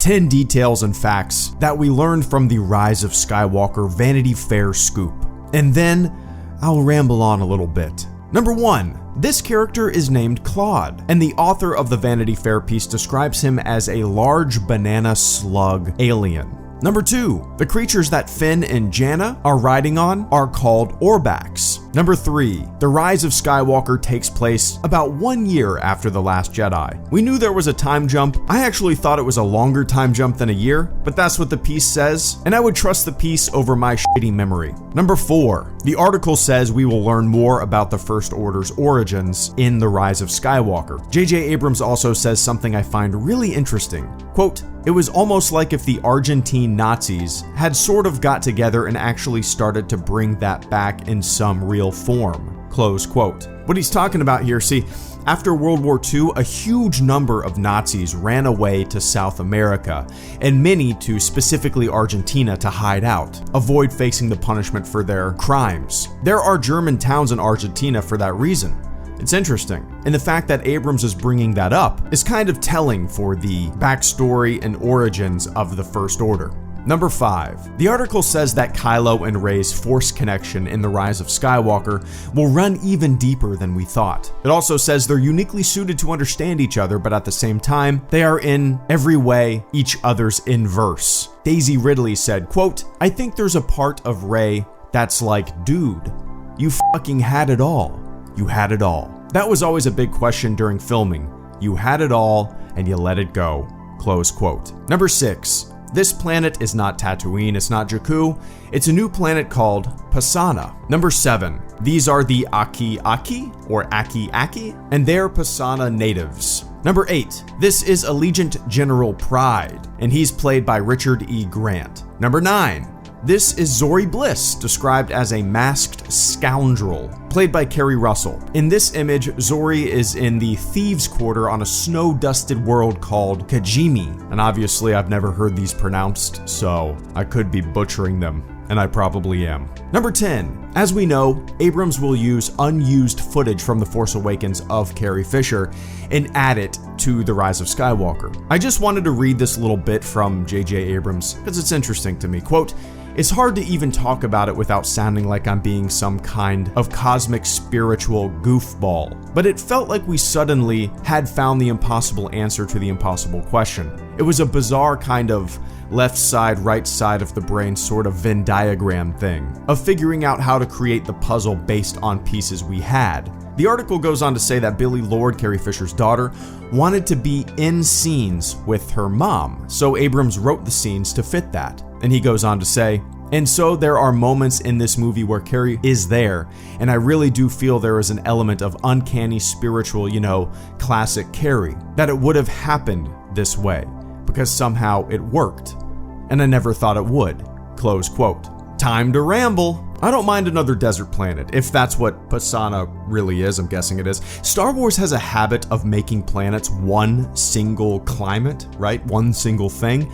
10 details and facts that we learned from the Rise of Skywalker Vanity Fair scoop. And then I'll ramble on a little bit. Number 1. This character is named Claude, and the author of the Vanity Fair piece describes him as a large banana slug alien. Number 2. The creatures that Finn and Janna are riding on are called Orbax. Number 3. The Rise of Skywalker takes place about 1 year after The Last Jedi. We knew there was a time jump. I actually thought it was a longer time jump than a year, but that's what the piece says, and I would trust the piece over my shitty memory. Number 4. The article says we will learn more about the First Order's origins in The Rise of Skywalker. JJ Abrams also says something I find really interesting. Quote, "It was almost like if the Argentine Nazis had sort of got together and actually started to bring that back in some real form." Close quote. What he's talking about here, see, after World War II, a huge number of Nazis ran away to South America, and many to specifically Argentina to hide out, avoid facing the punishment for their crimes. There are German towns in Argentina for that reason. It's interesting, and the fact that Abrams is bringing that up is kind of telling for the backstory and origins of the First Order. Number 5. The article says that Kylo and Rey's Force connection in The Rise of Skywalker will run even deeper than we thought. It also says they're uniquely suited to understand each other, but at the same time, they are in every way each other's inverse. Daisy Ridley said, quote, "I think there's a part of Rey that's like, dude, you fucking had it all. You had it all." That was always a big question during filming. You had it all and you let it go. Close quote. Number 6. This planet is not Tatooine, it's not Jakku, it's a new planet called Pasaana. Number 7. These are the Aki-Aki, or Aki-Aki, and they're Pasaana natives. Number 8. This is Allegiant General Pride, and he's played by Richard E. Grant. Number 9. This is Zori Bliss, described as a masked scoundrel, played by Carrie Russell. In this image, Zori is in the Thieves' Quarter on a snow-dusted world called Kajimi, and obviously I've never heard these pronounced, so I could be butchering them, and I probably am. Number 10. As we know, Abrams will use unused footage from The Force Awakens of Carrie Fisher and add it to The Rise of Skywalker. I just wanted to read this little bit from JJ Abrams because it's interesting to me. Quote, "It's hard to even talk about it without sounding like I'm being some kind of cosmic spiritual goofball, but it felt like we suddenly had found the impossible answer to the impossible question. It was a bizarre kind of left side, right side of the brain sort of Venn diagram thing, of figuring out how to create the puzzle based on pieces we had." The article goes on to say that Billie Lourd, Carrie Fisher's daughter, wanted to be in scenes with her mom, so Abrams wrote the scenes to fit that. And he goes on to say, "And so there are moments in this movie where Carrie is there, and I really do feel there is an element of uncanny spiritual, classic Carrie, that it would have happened this way, because somehow it worked, and I never thought it would." Close quote. Time to ramble. I don't mind another desert planet, if that's what Pasaana really is, I'm guessing it is. Star Wars has a habit of making planets one single climate, right? One single thing.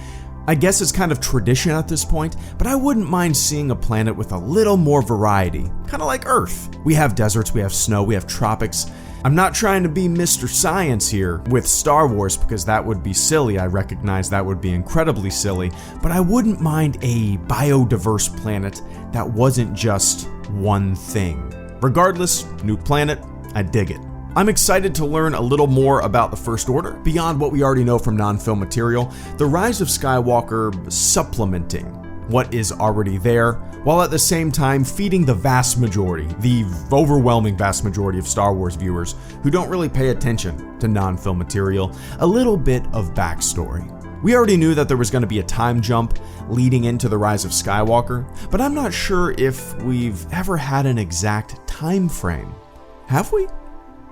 I guess it's kind of tradition at this point, but I wouldn't mind seeing a planet with a little more variety, kind of like Earth. We have deserts, we have snow, we have tropics. I'm not trying to be Mr. Science here with Star Wars because that would be silly. I recognize that would be incredibly silly, but I wouldn't mind a biodiverse planet that wasn't just one thing. Regardless, new planet, I dig it. I'm excited to learn a little more about the First Order, beyond what we already know from non-film material, The Rise of Skywalker supplementing what is already there, while at the same time feeding the vast majority, the overwhelming vast majority of Star Wars viewers who don't really pay attention to non-film material, a little bit of backstory. We already knew that there was going to be a time jump leading into The Rise of Skywalker, but I'm not sure if we've ever had an exact time frame. Have we?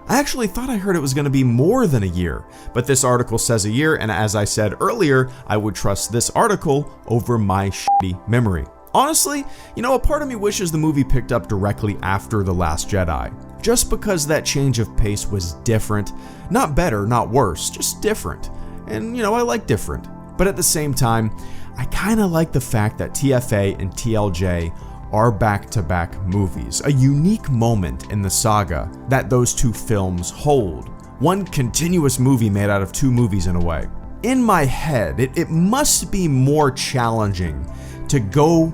I actually thought I heard it was going to be more than a year, but this article says a year, and as I said earlier, I would trust this article over my shitty memory. Honestly, a part of me wishes the movie picked up directly after The Last Jedi, just because that change of pace was different. Not better, not worse, just different. And, I like different. But at the same time, I kind of like the fact that TFA and TLJ are back-to-back movies, a unique moment in the saga that those two films hold. One continuous movie made out of two movies in a way. in my head, it must be more challenging to go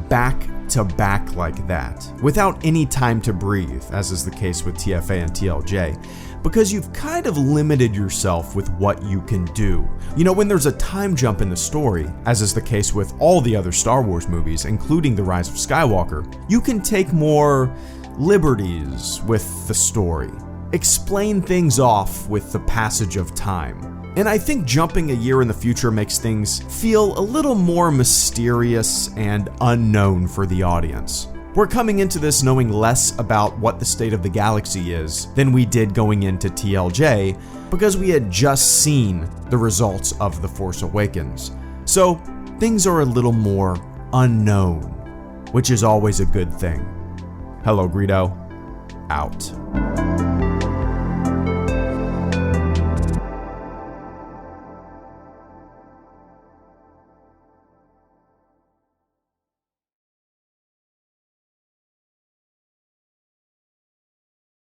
back to back like that without any time to breathe, as is the case with TFA and TLJ, because you've kind of limited yourself with what you can do. You know, when there's a time jump in the story, as is the case with all the other Star Wars movies, including The Rise of Skywalker, you can take more liberties with the story, explain things off with the passage of time. And I think jumping a year in the future makes things feel a little more mysterious and unknown for the audience. We're coming into this knowing less about what the state of the galaxy is than we did going into TLJ, because we had just seen the results of The Force Awakens. So things are a little more unknown, which is always a good thing. HelloGreedo, out.